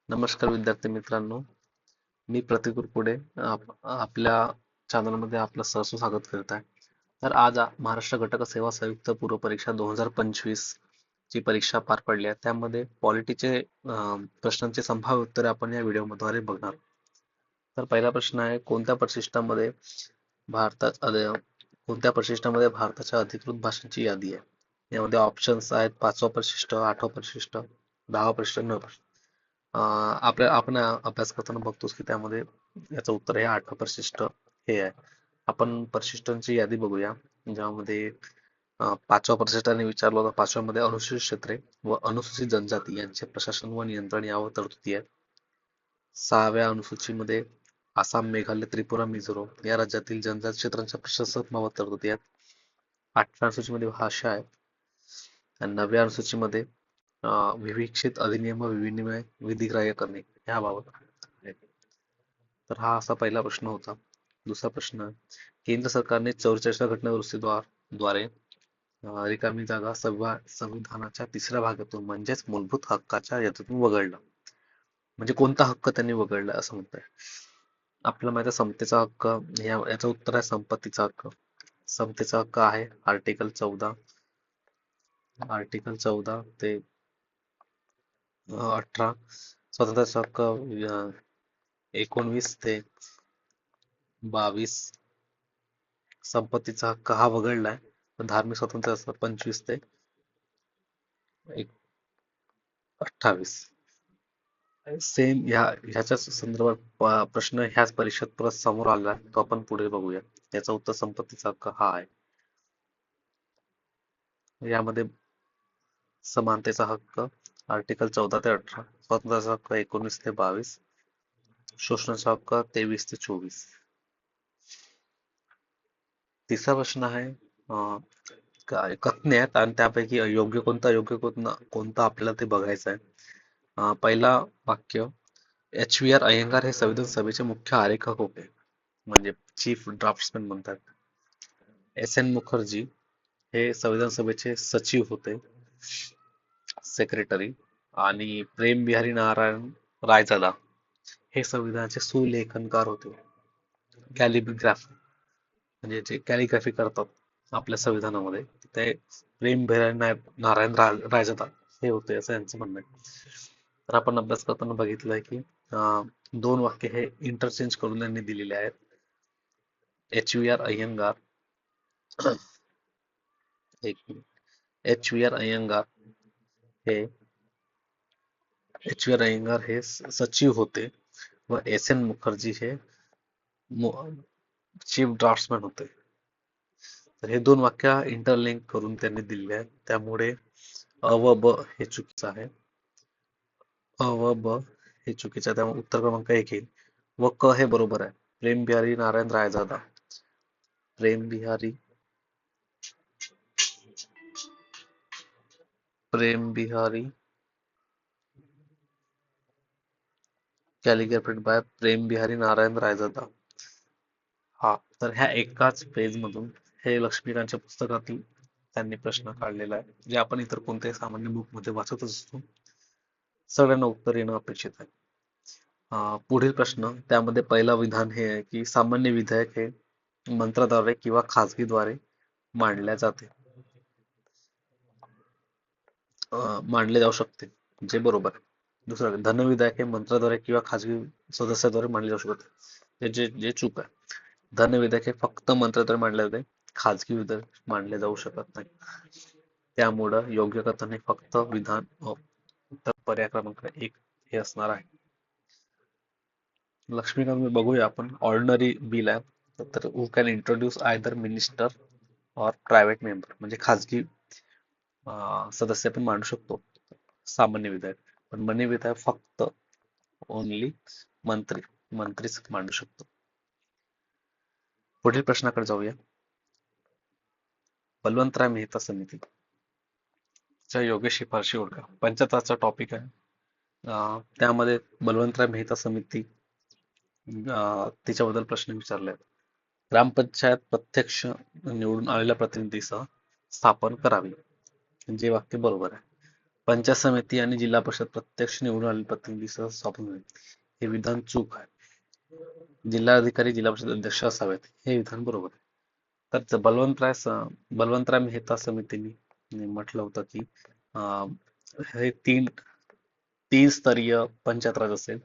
नमस्कार विद्यार्थी मित्रांनो, मी प्रतीक कुरपुडे आपल्या चॅनलमध्ये आपलं सहर्ष स्वागत करत आहे. तर आज महाराष्ट्र घटक सेवा संयुक्त पूर्व परीक्षा 2025 ची परीक्षा पार पडली आहे. त्यामध्ये पॉलिटीचे प्रश्नांचे संभाव्य उत्तरे आपण या व्हिडिओद्वारे बघणार. तर पहिला प्रश्न आहे, कोणत्या परिशिष्टामध्ये भारताच्या अधिकृत भाषांची यादी आहे? यामध्ये ऑप्शन्स आहेत 5वा परिशिष्ट, 8वा परिशिष्ट, 10वा परिशिष्ट, 9वा परिशिष्ट. आपण अभ्यास करताना बघतोच की त्यामध्ये याचं उत्तर हे 8वा परिशिष्ट हे आहे. आपण परिशिष्टांची यादी बघूया, ज्यामध्ये 5व्या परिशिष्टाने विचारलं होतं. 5व्यामध्ये अनुसूचित क्षेत्रे व अनुसूचित जनजाती यांचे प्रशासन व नियंत्रण यावर तरतुदी आहे. 6व्या अनुसूचीमध्ये आसाम, मेघालय, त्रिपुरा, मिझोराम या राज्यातील जनजाती क्षेत्रांच्या प्रशासनाबाबत तरतुदी आहेत. 8व्या अनुसूचीमध्ये भाषा आहे आणि 9व्या अनुसूचीमध्ये विवेक्षित अधिनियम व विनिमय विधिग्राह्य करणे याबाबत आहे. तर हा असा पहिला प्रश्न होता. दुसरा प्रश्न, केंद्र सरकारने 44व्या घटना दुरुस्तीद्वारे रिकामी जागा संविधानाच्या 3ऱ्या भागातून म्हणजेच मूलभूत हक्काच्या यातून वगळला. म्हणजे कोणता हक्क त्यांनी वगळला असं म्हणताय? आपल्याला माहिती आहे समतेचा हक्क, याचं उत्तर आहे संपत्तीचा हक्क. समतेचा हक्क आहे आर्टिकल 14 ते 18. स्वातंत्र्याचा हक्क 19 ते 22. संपत्तीचा हक्क हा वगळलाय. धार्मिक स्वातंत्र्य 25 ते 28. सेम ह्याच्याच संदर्भात प्रश्न ह्याच परीक्षेत परत समोर आला, तो आपण पुढे बघूया. याचा उत्तर संपत्तीचा हक्क हा आहे. यामध्ये समानतेचा हक्क आर्टिकल 14 ते 18, स्वातंत्र्याचा हक्क 19 ते 22, शोषणाचा हक्क 23 ते 24. तिसरा प्रश्न आहे, कथने आहेत आणि त्यापैकी योग्य कोणता कोणता आपल्याला ते बघायचं आहे. पहिला वाक्य, HVR अय्यंगार हे संविधान सभेचे मुख्य आरेखक होते, म्हणजे चीफ ड्राफ्ट्समॅन म्हणतात. SN मुखर्जी हे संविधान सभेचे सचिव होते, सेक्रेटरी. आणि प्रेम बिहारी नारायण रायजादा हे संविधानाचे सुलेखनकार होते, कॅलिग्राफ म्हणजे जे कॅलिग्राफी करतात आपल्या संविधानामध्ये, ते प्रेम बिहारी नारायण रायजादा हे होते असं यांचं म्हणणं आहे. तर आपण अभ्यास करताना बघितलंय की दोन वाक्य हे इंटरचेंज करून त्यांनी दिलेले आहेत. HVR अय्यंगार HVR अय्यंगार हे सचिव होते व SN मुखर्जी हे चीफ ड्राफ्ट्समॅन होते. तर हे दोन वाक्य इंटरलिंक करून त्यांनी दिले आहेत, त्यामुळे अ व ब हे चुकीचं आहे. अ व ब हे चुकीचं आहे, त्यामुळे उत्तर क्रमांक 1 येईल व क हे बरोबर आहे. प्रेम बिहारी नारायण रायजादा, प्रेम बिहारी कॅलिग्राफेड बाय प्रेम बिहारी नारायण रायजादा. हा, तर ह्या एकाच पेज मधून हे लक्ष्मीकांतच्या पुस्तकातील त्यांनी प्रश्न काढलेला आहे, जे आपण इतर कोणत्याही सामान्य बुक मध्ये वाचतच असतो. सगळ्यांना उत्तर येणं अपेक्षित आहे. पुढील प्रश्न, त्यामध्ये पहिला विधान हे आहे की सामान्य विधेयक हे मंत्राद्वारे किंवा खाजगीद्वारे मांडले जाऊ शकते, जे बरोबर आहे. दुसरं, धन विधेयक हे मंत्राद्वारे किंवा खाजगी सदस्याद्वारे मांडले जाऊ शकते, जे चूक आहे. धन विधेयक हे फक्त मंत्राद्वारे मांडले जाते, खाजगी विधेयक मांडले जाऊ शकत नाही. त्यामुळं योग्य कथन हे फक्त विधान उत्तर पर्याय क्रमांक 1 हे असणार आहे. लक्ष्मीकांत बघूया आपण. ऑर्डिनरी बिल आहे, तर हु कॅन इंट्रोड्यूस आयदर मिनिस्टर और प्रायव्हेट मेंबर, म्हणजे खाजगी सदस्य पण मांडू शकतो सामान्य विधेयक, पण मनी विधेयक फक्त ओनली मंत्रीच मांडू शकतो. पुढील प्रश्नाकडे जाऊया. बलवंतराय मेहता समिती च्या योग्य शिफारशी ओळखा. 75चा टॉपिक आहे. त्यामध्ये बलवंतराय मेहता समिती तिच्याबद्दल प्रश्न विचारले आहेत. ग्रामपंचायत प्रत्यक्ष निवडून आलेल्या प्रतिनिधीसह स्थापन करावी, जे वाक्य बरोबर आहे. पंचायत समिती आणि जिल्हा परिषद प्रत्यक्ष निवडून आलेले प्रतिनिधीसह स्थापन होईल. हे विधान चूक आहे. जिल्हाधिकारी जिल्हा परिषद अध्यक्ष असावेत, हे विधान बरोबर आहे. तर बलवंतराय मेहता समितीने म्हटलं होतं की अं, हे तीन तीन स्तरीय पंचायत राज असेल.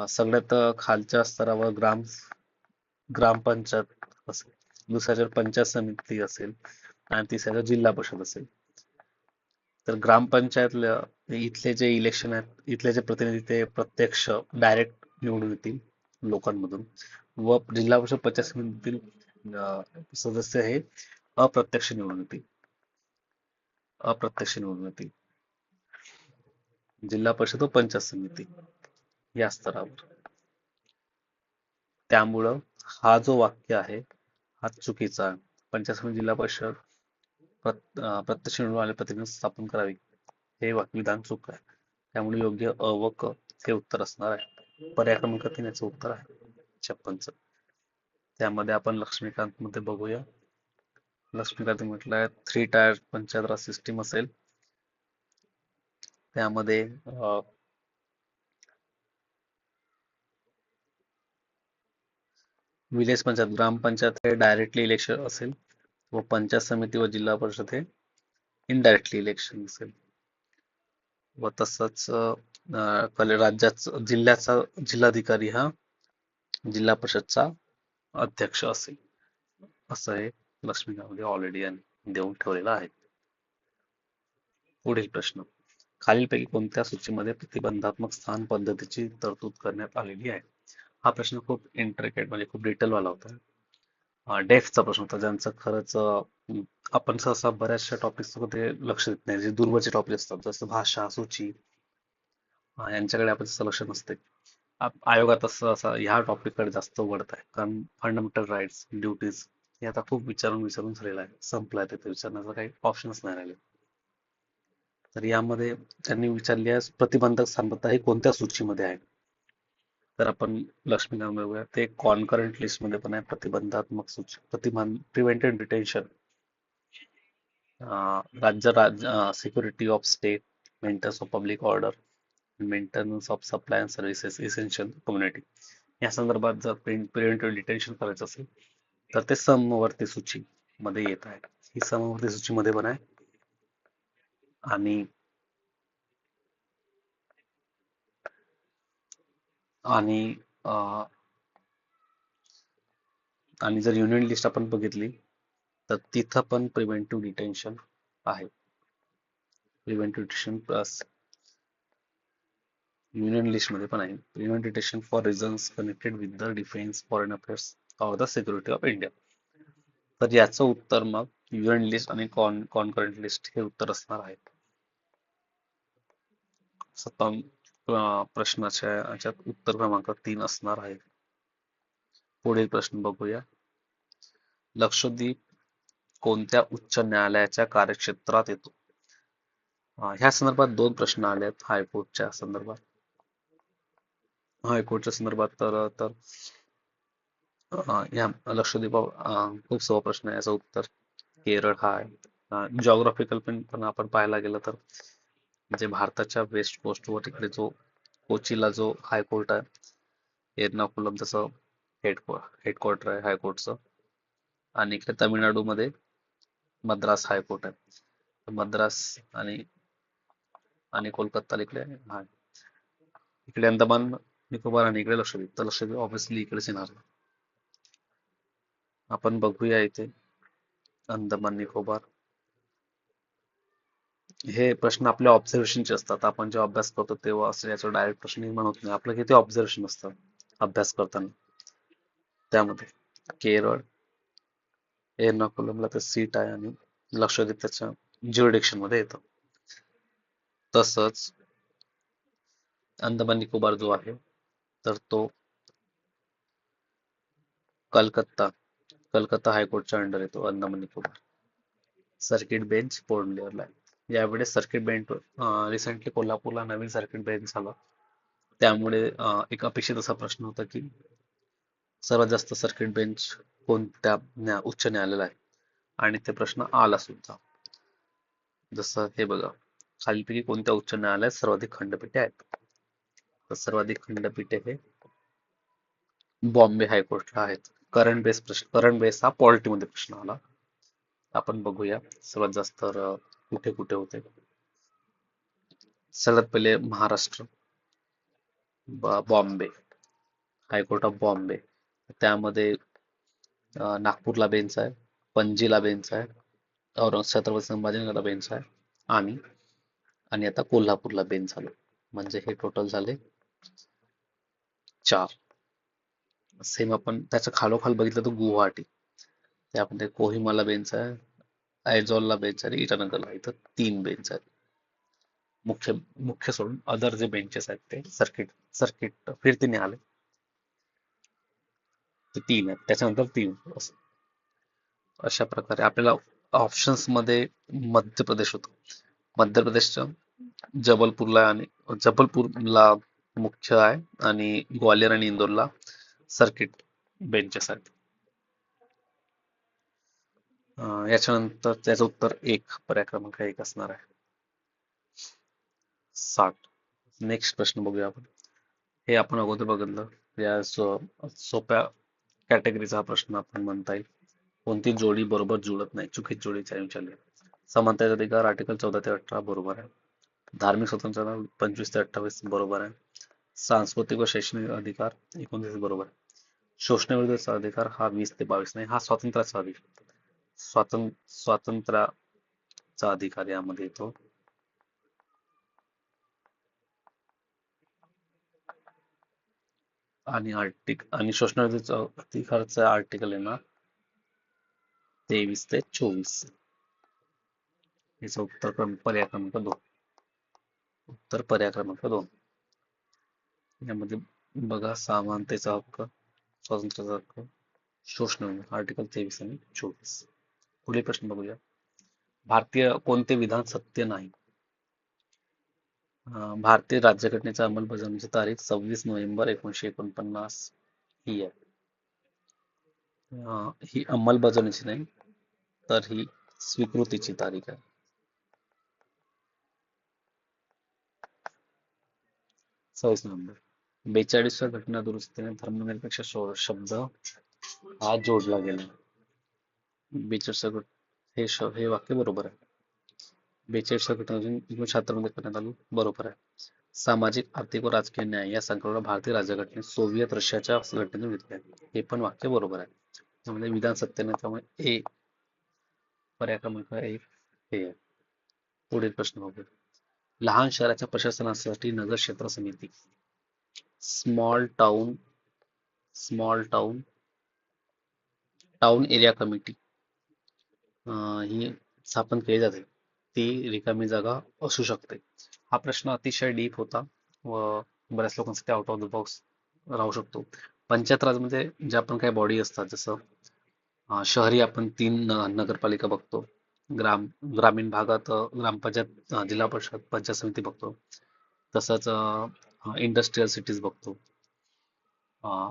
सगळ्यात खालच्या स्तरावर ग्रामपंचायत असेल, दुसऱ्याच्या पंचायत समिती असेल आणि तिसऱ्याच्या जिल्हा परिषद असेल. तर इथले जे इलेक्शन आहेत, इथले जे प्रतिनिधी ते प्रत्यक्ष डायरेक्ट निवडून येतील लोकांमधून, व जिल्हा परिषद पंचायत समितीतील सदस्य हे अप्रत्यक्ष निवडून येतील. अप्रत्यक्ष निवडून येतील जिल्हा परिषद व पंचायत समिती या स्तरावर. त्यामुळं हा जो वाक्य आहे हा चुकीचा आहे. पंचायत समिती जिल्हा परिषद प्रत्यक्ष निवडून आलेले प्रतिनिधी स्थापन करावी, हे विधान चूक आहे. त्यामुळे योग्य अ व क हे उत्तर असणार आहे. पर्याय क्रमांक 3 याचं उत्तर आहे 56. त्यामध्ये आपण लक्ष्मीकांत मध्ये बघूया. लक्ष्मीकांत म्हटलंय 3 टायर पंचायत राज सिस्टीम असेल. त्यामध्ये विलेज पंचायत ग्रामपंचायत हे डायरेक्टली इलेक्शन असेल व पंचायत समिती व जिल्हा परिषद हे इनडायरेक्टली इलेक्शन असेल. व तसंच जिल्ह्याचा जिल्हाधिकारी हा जिल्हा परिषदचा अध्यक्ष असेल, असं हे लक्ष्मीकांतमध्ये ऑलरेडी देऊन ठेवलेलं आहे. पुढील प्रश्न, खालीलपैकी कोणत्या सूचीमध्ये प्रतिबंधात्मक स्थान पद्धतीची तरतूद करण्यात आलेली आहे? हा प्रश्न खूप इंट्रिकेट म्हणजे खूप डिटेल वाला होता. डेफचा प्रश्न होता, ज्यांचं खरंच आपण सहसा बऱ्याचशा टॉपिक्स मध्ये लक्ष देत नाही, जे दूरवरचे टॉपिक असतात जसं भाषा सूची, यांच्याकडे आपण लक्ष नसते. आयोगात असं ह्या टॉपिककडे जास्त वळत आहे, कारण फंडामेंटल राईट्स ड्युटीज हे आता खूप विचारून झालेलं आहे, संपलाय, तिथे विचारण्याचा काही ऑप्शनच नाही राहिले. तर यामध्ये त्यांनी विचारली आहे प्रतिबंधक स्थानबद्धता ही कोणत्या सूचीमध्ये आहे? तर आपण लक्ष्मीकांत बघूया, ते कॉन्करंट लिस्ट मध्ये पण आहे. प्रतिबंधात्मक सूची प्रिव्हेंटेड डिटेन्शन, राज्य security of state, maintenance of public order, maintenance of supply and services essential community, या संदर्भात जर प्रिव्हेंटिव्ह डिटेन्शन करायचं असेल तर ते समवर्ती सूची मध्ये येत आहे. ही समवर्ती सूचीमध्ये पण आहे. आणि आणि आणि जर युनियन लिस्ट आपण बघितली तर तिथं पण प्रिव्हेंटिव्ह डिटेन्शन आहे. Preventive detention plus union list मध्ये पण आहे preventive detention for reasons connected with the defence, foreign affairs or the security of India. तर याचं उत्तर मग युनियन लिस्ट आणि कॉन्करंट लिस्ट हे उत्तर असणार आहे. प्रश्नाच्या याच्यात उत्तर क्रमांक 3 असणार आहे. पुढील प्रश्न बघूया. लक्षद्वीप कोणत्या उच्च न्यायालयाच्या कार्यक्षेत्रात येतो? ह्या संदर्भात 2 प्रश्न आले आहेत हायकोर्टच्या संदर्भात. तर या लक्षद्वीप खूप सोपा प्रश्न आहे. याचं उत्तर केरळ हा आहे. जॉग्राफिकल पण आपण पाहायला गेलं तर जे भारताच्या वेस्ट कोस्ट वर तिकडे जो कोचीला जो हायकोर्ट आहे, एर्नाकुलम जसं हेडक्वार्टर आहे हायकोर्टचं, आणि इकडे तामिळनाडूमध्ये मद्रास हायकोर्ट आहे. मद्रास आणि कोलकाता इकडे आहे. इकडे अंदमान निकोबार आणि इकडे लक्षद्वीप. तर लक्षद्वीप ऑब्व्हियसली इकडेच येणार. आपण बघूया इथे अंदमान निकोबार. हे प्रश्न आपल्या ऑब्झर्वेशनचे असतात. आपण जेव्हा अभ्यास करतो तेव्हा असं याचा डायरेक्ट प्रश्न निर्माण होत नाही. आपलं किती ऑब्झर्वेशन असतं अभ्यास करताना. त्यामध्ये केरळ एर्नाकुलमला ते सीट आहे आणि लक्षद्वीप त्याच्या ज्युरिडिक्शन मध्ये येतं. तसंच अंदमान निकोबार जो आहे तर तो कलकत्ता हायकोर्टच्या अंडर येतो Andaman Nicobar. Circuit bench port ब्लेअरला आहे. यावेळेस सर्किट बेंच रिसेंटली कोल्हापूरला नवीन सर्किट बेंच झाला. त्यामुळे एक अपेक्षित असा प्रश्न होता की सर्वात जास्त सर्किट बेंच कोणत्या उच्च न्यायालयाला आहे, आणि ते प्रश्न आला सुद्धा. जसं हे बघा, खालीलपैकी कोणत्या उच्च न्यायालयात सर्वाधिक खंडपीठे आहेत? तर सर्वाधिक खंडपीठे हे बॉम्बे हायकोर्टला आहेत. करंट बेस हा पॉलिटीमध्ये प्रश्न आला. आपण बघूया सर्वात जास्त कुठे कुठे होते. सगळ्यात पहिले महाराष्ट्र, बॉम्बे, हायकोर्ट ऑफ बॉम्बे. त्यामध्ये नागपूरला बेंच आहे, पणजीला बेंच आहे, छत्रपती संभाजीनगरला बेंच आहे, आणि आणि आता कोल्हापूरला बेंच झालं. म्हणजे हे टोटल झाले 4. सेम आपण त्याच्या खालोखाल बघितलं तर गुवाहाटी, त्यामध्ये कोहिमाला बेंच आहे, आयझॉलला बेंच आहे, इटानगरला. इथं 3 बेंच आहेत. मुख्य मुख्य सोडून अदर जे बेंचेस आहेत ते सर्किट फिरती न्यायालय ते 3 आहेत, त्याच्यानंतर 3. अशा प्रकारे आपल्याला ऑप्शन्स मध्ये मध्य प्रदेश होतो. मध्य प्रदेशच्या जबलपूरला मुख्य आहे, आणि ग्वालियर आणि इंदोरला सर्किट बेंचेस आहेत. याच्यानंतर त्याचं उत्तर 1, पर्याय क्रमांक 1 असणार आहे. 60. नेक्स्ट प्रश्न बघूया आपण. हे आपण अगोदर बघितलं. या सोप्या कॅटेगरीचा हा प्रश्न आपण म्हणता येईल. कोणती जोडी बरोबर जुळत नाही? चुकीची जोडीचा विचारले. समानतेचा अधिकार आर्टिकल 14 ते 18 बरोबर आहे. धार्मिक स्वतंत्रता 25 ते 28 बरोबर आहे. सांस्कृतिक व शैक्षणिक अधिकार 29 बरोबर आहे. शोषणाविरुद्धचा अधिकार हा 20 ते 22 नाही, हा स्वातंत्र्याचा अधिकार, स्वातंत्र्याचा अधिकार यामध्ये येतो. आणि शोषणाविरुद्धचा अधिकारचा आर्टिकल आहे ना 23 ते 24. याचं उत्तर पर्याय क्रमांक 2. उत्तर पर्याय क्रमांक 2. यामध्ये बघा, समानतेचा हक्क, स्वातंत्र्याचा हक्क, शोषण, आर्टिकल 23 आणि 24. पुढील प्रश्न बघूया. भारतीय कोणते विधान सत्य नाही? भारतीय राज्यघटनेच्या अंमलबजावणीची तारीख 26 नोव्हेंबर 1949 ही आहे. ही अंमलबजावणीची नाही, तर ही स्वीकृतीची तारीख आहे. 26 नोव्हेंबर. 42व्या घटना दुरुस्तीने धर्मनिरपेक्ष शब्द हा जोडला गेला. 42 हे वाक्य बरोबर आहे. 42 घटना 1976 मध्ये करण्यात आलं, बरोबर आहे. सामाजिक, आर्थिक व राजकीय न्याय या संकल्पना भारतीय राज्यघटनेत सोव्हिएत रशियाच्या घटनेतून घेतली आहे. हे पण वाक्य बरोबर आहे. त्यामध्ये विधान सत्य नाही, त्यामुळे ए, पर्याय क्रमांक 1 हे आहे. पुढील प्रश्न बघूया. लहान शहराच्या प्रशासनासाठी नगर क्षेत्र समिती, small town town area committee ही स्थापन केली जाते. ती रिकामी जागा असू शकते. हा प्रश्न अतिशय डीप होता व बऱ्याच लोकांसाठी आउट ऑफ द बॉक्स राहू शकतो. पंचायत राजमध्ये ज्या पण काही बॉडी असतात, जसं शहरी आपण 3 नगरपालिका बघतो, ग्रामीण भागात ग्रामपंचायत, जिल्हा परिषद, पंचायत समिती बघतो. तसंच इंडस्ट्रीयल सिटीज बघतो,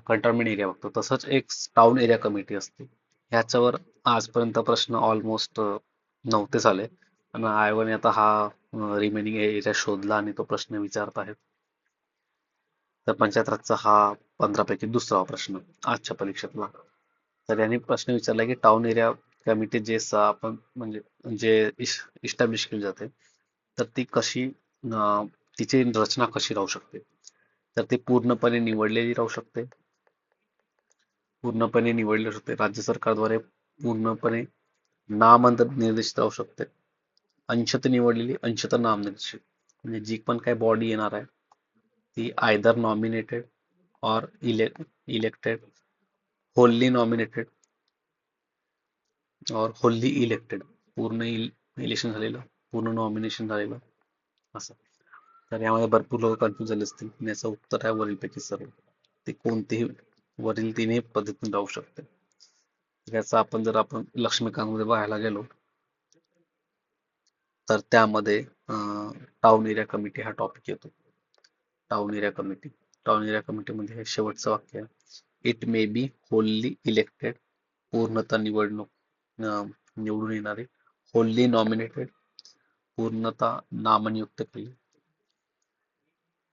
कंटोन्मेंट एरिया बघतो. तसंच एक टाउन एरिया कमिटी असते. ह्याच्यावर आजपर्यंत प्रश्न ऑलमोस्ट नव्हतेच आले, पण आयोगाने आता हा रिमेनिंग एरिया शोधला आणि तो प्रश्न विचारत आहेत. तर पंचायत राजचा हा 15 पैकी दुसरा प्रश्न आजच्या परीक्षेतला. तर यांनी प्रश्न विचारला की टाउन एरिया कमिटी जे आपण म्हणजे जे इस्टॅब्लिश केली जाते, तर ती कशी, तिची रचना कशी राहू शकते? तर ती पूर्णपणे निवडलेली राहू शकते, राज्य सरकारद्वारे पूर्णपणे नामनिर्देशित निर्देशित राहू शकते, अंशतः निवडलेली, अंशतः नामनिर्देशित. म्हणजे जी पण काही बॉडी येणार आहे ती आयदर नॉमिनेटेड और इलेक्टेड, होल्ली नॉमिनेटेड और होल्ली इलेक्टेड, पूर्ण इलेक्शन झालेलं, पूर्ण नॉमिनेशन झालेलं, असं. तर यामध्ये भरपूर लोक कन्फ्युज झाले असतील. याचं उत्तर आहे वरीलपैकी सर्व. ते कोणतेही वरील तिन्ही पद्धतीने राहू शकते. याचा आपण लक्ष्मीकांतमध्ये पाहायला गेलो तर त्यामध्ये टाउन एरिया कमिटी हा टॉपिक येतो. टाउन एरिया कमिटीमध्ये हे शेवटचं वाक्य आहे. इट मे बी होल्ली इलेक्टेड, पूर्णतः निवडून येणारे, होल्ली नॉमिनेटेड, पूर्णतः नामनियुक्त केले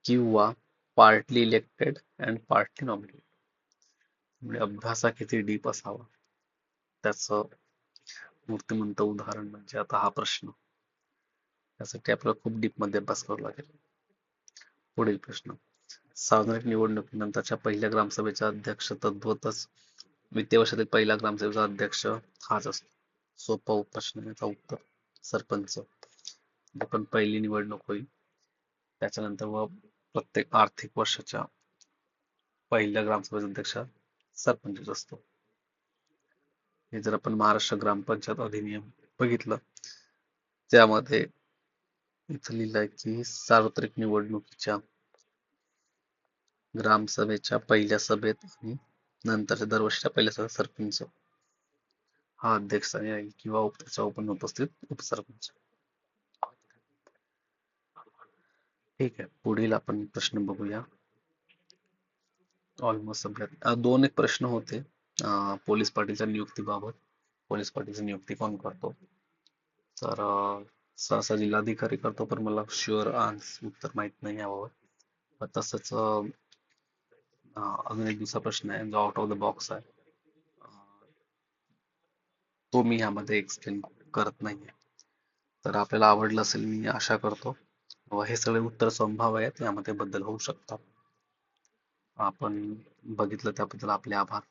किंवा partly elected and partly nominated. म्हणजे अभ्यास हा किती डीप असावा त्याचं मूर्तिमंत उदाहरण म्हणजे आता हा प्रश्न. त्यासाठी आपल्याला खूप डीप मध्ये अभ्यास करावा लागेल. पुढील प्रश्न. सार्वत्रिक निवडणुकीनंतरच्या पहिल्या ग्रामसभेचा अध्यक्ष तद्वतच वित्तीय वर्षातील पहिला ग्रामसभेचा अध्यक्ष हाच असतो. सोपा प्रश्न याचा उत्तर सरपंच. पण पहिली निवडणूक होईल त्याच्यानंतर व प्रत्येक आर्थिक वर्षाच्या पहिल्या ग्रामसभेचा अध्यक्ष सरपंच असतो. हे जर आपण महाराष्ट्र ग्रामपंचायत अधिनियम बघितलं त्यामध्ये इथं लिहिलंय की सार्वत्रिक निवडणुकीच्या ग्रामसभेच्या पहिल्या सभेत आणि नंतरच्या दरवर्षीच्या पहिल्या सभेत सरपंच हा अध्यक्षस्थानी राहील किंवा त्याच्या उपस्थित उपसरपंच. ठीक आहे, पुढील आपण प्रश्न बघूया. ऑलमोस्ट सगळ्यात दोन एक प्रश्न होते पोलीस पाटीलच्या नियुक्तीबाबत. पोलीस पाटीलची नियुक्ती कोण करतो? तर सहसा जिल्हाधिकारी करतो, पण मला शुअर उत्तर माहित नाही याबाबत. तसंच अजून एक दुसरा प्रश्न आहे जो आउट ऑफ द बॉक्स आहे, तो मी यामध्ये एक्सप्लेन करत नाहीये. तर आपल्याला आवडलं असेल मी आशा करतो. व हे सगळे उत्तर संभाव्य आहेत, यामध्ये बदल होऊ शकतात. आपण बघितलं त्याबद्दल आपले आभार.